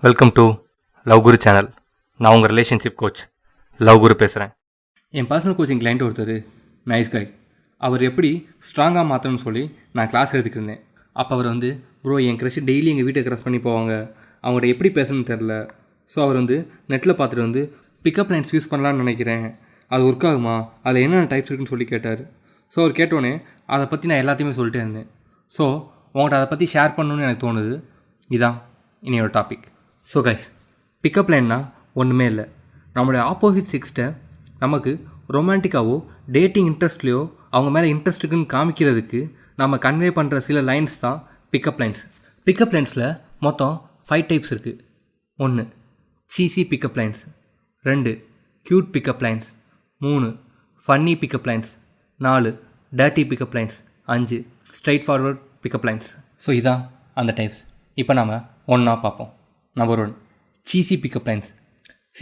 Welcome to love Guru channel. நான் உங்கள் relationship coach love குரு பேசுகிறேன். என் பர்சனல் கோச்சிங் கிளைண்ட் ஒருத்தர் நைஸ் காய். அவர் எப்படி ஸ்ட்ராங்காக மாற்றணும்னு சொல்லி நான் கிளாஸ் எடுத்துக்கிட்டு இருந்தேன். அப்போ அவர் ப்ரோ என் க்ரஷ் டெய்லி எங்கள் வீட்டை க்ரஷ் பண்ணி போவாங்க, அவங்கள்ட்ட எப்படி பேசணும்னு தெரில. ஸோ அவர் நெட்டில் பார்த்துட்டு பிக்கப் லைன்ஸ் யூஸ் பண்ணலான்னு நினைக்கிறேன், அது ஒர்க் ஆகுமா, அதில் என்னென்ன டைப்ஸ் இருக்குன்னு சொல்லி கேட்டார். ஸோ அவர் கேட்டோன்னே அதை பற்றி நான் எல்லாத்தையுமே சொல்லிட்டே இருந்தேன். ஸோ உங்கள்கிட்ட அதை பற்றி ஷேர் பண்ணணுன்னு எனக்கு தோணுது. இதுதான் இனியோட டாபிக். ஸோ கைஸ், பிக்கப் லைன்னா ஒன்றுமே இல்லை. நம்மளுடைய ஆப்போசிட் செக்ஸ்ட்டை நமக்கு ரொமான்டிக்காவோ டேட்டிங் இன்ட்ரெஸ்ட்லையோ அவங்க மேலே இன்ட்ரெஸ்ட் இருக்குன்னு காமிக்கிறதுக்கு நம்ம கன்வே பண்ணுற சில லைன்ஸ் தான் பிக்கப் லைன்ஸ். பிக்கப் லைன்ஸில் மொத்தம் 5 டைப்ஸ் இருக்குது. 1 cheesy pickup lines, 2 cute pickup lines, 3 funny pickup lines, 4 dirty pickup lines, 5 straight forward pickup lines. So இதான் அந்த டைப்ஸ். இப்போ நாம் ஒன்றா பார்ப்போம். Number 1 cheesy pickup lines.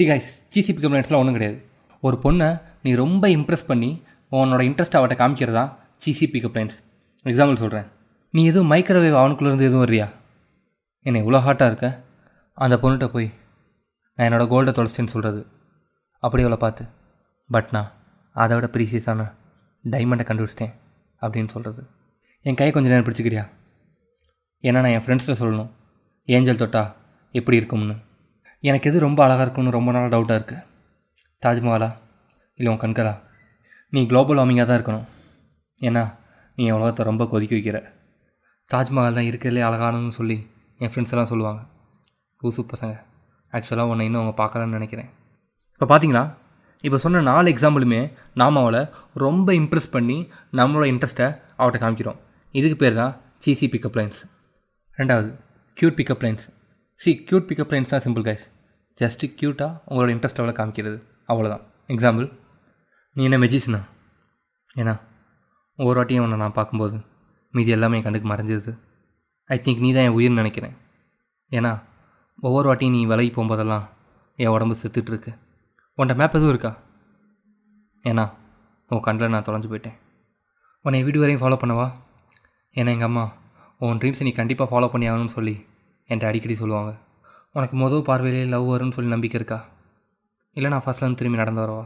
Guys, cheesy pickup லைன்ஸ்லாம் ஒன்றும் கிடையாது. ஒரு பொண்ணை நீ ரொம்ப இம்ப்ரெஸ் பண்ணி உன்னோட இன்ட்ரெஸ்ட் அவட்ட காமிக்கிறதா சீசி பிக்கப் லைன்ஸ். எக்ஸாம்பிள் சொல்கிறேன். நீ எதுவும் மைக்ரோவேவ் அவனுக்குள்ளேருந்து எதுவும் வர்றியா, என்னை இவ்வளோ ஹாட்டாக இருக்க, அந்த பொண்ணுகிட்ட போய் நான் என்னோடய கோல்டை தொலைச்சிட்டேன்னு சொல்கிறது. அப்படி அவளை பார்த்து பட் நான் அதை விட ப்ரீசியஸான டைமண்டை கண்டுபிடிச்சிட்டேன் அப்படின்னு சொல்கிறது. என் கையை கொஞ்சம் நேரம் பிடிச்சிக்கிறியா, ஏன்னா நான் என் ஃப்ரெண்ட்ஸில் சொல்லணும் ஏஞ்சல் தொட்டா எப்படி இருக்கும்னு. எனக்கு எது ரொம்ப அழகாக இருக்கும்னு ரொம்ப நாள் டவுட்டாக இருக்குது. தாஜ்மஹாலா இல்லை உன் கண்களா? நீ குளோபல் வார்மிங்காக தான் இருக்கணும், ஏன்னா நீ என் உலகத்தை ரொம்ப கொதிக்க வைக்கிற. தாஜ்மஹால் தான் இருக்கிறதுலே அழகானு சொல்லி என் ஃப்ரெண்ட்ஸ் எல்லாம் சொல்லுவாங்க. லூசு பசங்க. ஆக்சுவலாக உன்னை இன்னும் அவங்க பார்க்கலான்னு நினைக்கிறேன். இப்போ பார்த்தீங்களா, இப்போ சொன்ன 4 எக்ஸாம்பிளுமே நாம் அவளை ரொம்ப இம்ப்ரெஸ் பண்ணி நம்மளோட இன்ட்ரெஸ்ட்டை அவட்ட காமிக்கிறோம். இதுக்கு பேர் தான் சீசி பிக்கப் லைன்ஸ். 2வது cute pickup lines. Cute pickup lines தான் சிம்பிள் கைஸ். ஜஸ்ட்டு க்யூட்டாக உங்களோட இன்ட்ரெஸ்ட் அவ்வளோ காமிக்கிறது, அவ்வளோதான். எக்ஸாம்பிள், நீ என்ன மெஜிஷனா, ஏன்னா ஒவ்வொரு வாட்டியும் உன்னை நான் பார்க்கும்போது மீதி எல்லாமே என் கண்டுக்கு மறைஞ்சிருது. ஐ திங்க் நீ தான் என் உயிர்னு நினைக்கிறேன், ஏன்னா ஒவ்வொரு வாட்டியும் நீ விலகி போகும்போதெல்லாம் என் உடம்பு செத்துட்ருக்கு. உன்ட்ட மேப் எதுவும் இருக்கா, ஏன்னா உன் கண்ணில் நான் தொலைஞ்சு போயிட்டேன். உன்னை வீடு வரையும் ஃபாலோ பண்ணவா, ஏன்னா எங்கள் அம்மா உன் ட்ரீம்ஸை நீ கண்டிப்பாக ஃபாலோ பண்ணி ஆகணும்னு சொல்லி என்கிட்ட அடிக்கடி சொல்லுவாங்க. உனக்கு மொதல் பார்வையிலே லவ் வரும்னு சொல்லி நம்பிக்கை இருக்கா, இல்லை நான் ஃபஸ்ட்லேருந்து திரும்பி நடந்து வரவா?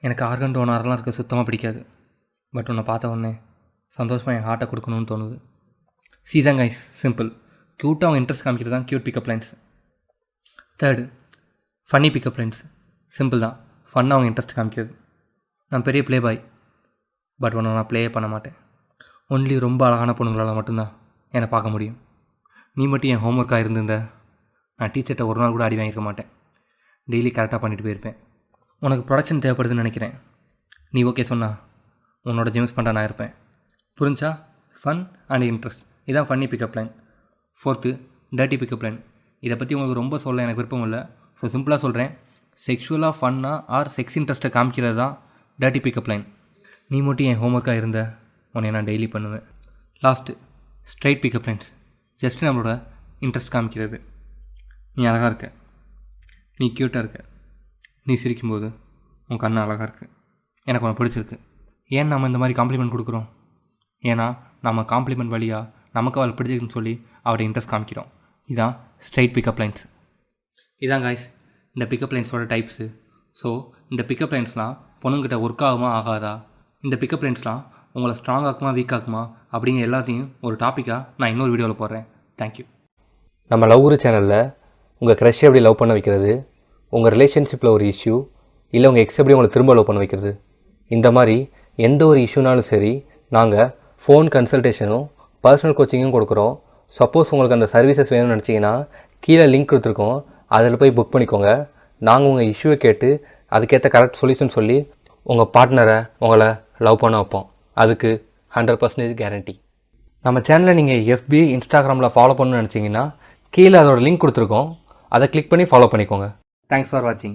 எனக்கு ஆர்கன் டோனர்லாம் இருக்க சுத்தமாக பிடிக்காது. பட் உன்னை பார்த்த உடனே சந்தோஷமாக என் ஹார்ட்டை கொடுக்கணும்னு தோணுது. தான் கைஸ், சிம்பிள். க்யூட்டாக அவங்க இன்ட்ரெஸ்ட் காமிக்கிறது தான் cute pickup lines. 3 funny pickup lines. Simple தான், ஃபன்னாக அவங்க இன்ட்ரெஸ்ட் காமிக்கிறது. நான் பெரிய ப்ளே பாய், பட் உன்னை நான் ப்ளேயே பண்ண மாட்டேன். ஒன்லி ரொம்ப அழகான பொண்ணுங்களால் மட்டும்தான் என்னை பார்க்க முடியும். நீ மட்டும் என் ஹோம்ஒர்க்காக இருந்திருந்த நான் டீச்சர்கிட்ட ஒரு நாள் கூட அடி வாங்கியிருக்க மாட்டேன். டெய்லி கரெக்டாக பண்ணிட்டு போயிருப்பேன். உனக்கு ப்ரொடக்ஷன் தேவைப்படுதுன்னு நினைக்கிறேன். நீ ஓகே சொன்னா உன்னோட ஜேம்ஸ் பண்ண நான் இருப்பேன். புரிஞ்சா? ஃபன் அண்ட் இன்ட்ரெஸ்ட், இதான் funny pickup line. 4th dirty pickup line. இதை பற்றி உங்களுக்கு ரொம்ப சொல்ல எனக்கு விருப்பம் இல்லை. ஸோ சிம்பிளாக சொல்கிறேன், செக்ஷுவலாக ஃபன்னாக ஆர் செக்ஸ் இன்ட்ரெஸ்ட்டை காமிக்கிறது தான் டர்ட்டி பிக்கப் லைன். நீ மட்டும் என் ஹோம்ஒர்க்காக இருந்த உன்னை நான் டெய்லி பண்ணுவேன். Last straight pickup lines. Just நம்மளோட இன்ட்ரெஸ்ட் காமிக்கிறது. நீ அழகாக இருக்க, நீ க்யூட்டாக இருக்க, நீ சிரிக்கும்போது உன் கண்ணு அழகாக இருக்குது, எனக்கு உன்னை பிடிச்சிருக்கு. ஏன் நம்ம இந்த மாதிரி காம்ப்ளிமெண்ட் கொடுக்குறோம்? ஏன்னா நம்ம காம்ப்ளிமெண்ட் வழியாக நமக்கு அவள் பிடிச்சிருக்குன்னு சொல்லி அவரோட இன்ட்ரெஸ்ட் காமிக்கிறோம். இதுதான் ஸ்ட்ரைட் பிக்கப் லைன்ஸ். இதான் காய்ஸ் இந்த பிக்கப் லைன்ஸோட டைப்ஸு. ஸோ இந்த பிக்கப் லைன்ஸ்லாம் பொண்ணுங்கிட்ட ஒர்க் ஆகுமா ஆகாதா, இந்த பிக்கப் லைன்ஸ்லாம் உங்களை ஸ்ட்ராங் ஆக்குமா வீக் ஆக்குமா அப்படிங்கிற எல்லாத்தையும் ஒரு டாப்பிக்காக நான் இன்னொரு வீடியோவில் போடுறேன். தேங்க்யூ. நம்ம லவ் குரு சேனலில் உங்கள் க்ரஷ் எப்படி லவ் பண்ண வைக்கிறது, உங்கள் ரிலேஷன்ஷிப்பில் ஒரு இஷ்யூ, இல்லை உங்கள் எக்ஸ் எப்படி உங்களை திரும்ப லவ் பண்ண வைக்கிறது, இந்த மாதிரி எந்த ஒரு இஷ்யூனாலும் சரி நாங்கள் ஃபோன் கன்சல்டேஷனும் பர்சனல் கோச்சிங்கும் கொடுக்குறோம். சப்போஸ் உங்களுக்கு அந்த சர்வீசஸ் வேணும்னு நினச்சிங்கன்னா கீழே லிங்க் கொடுத்துருக்கோம், அதில் போய் புக் பண்ணிக்கோங்க. நாங்கள் உங்கள் இஷ்யூவை கேட்டு அதுக்கேற்ற கரெக்ட் சொல்யூஷன் சொல்லி உங்கள் பார்ட்னரை உங்களை லவ் பண்ண வைப்போம். அதுக்கு 100% கேரண்டி. நம்ம சேனலை நீங்கள் FB இன்ஸ்டாகிராமில் ஃபாலோ பண்ணணும்னு நினச்சிங்கன்னா கீழே அதோட லிங்க் கொடுத்துருக்கோம், அதை கிளிக் பண்ணி ஃபாலோ பண்ணிக்கோங்க. தேங்க்ஸ் ஃபார் வாட்சிங்.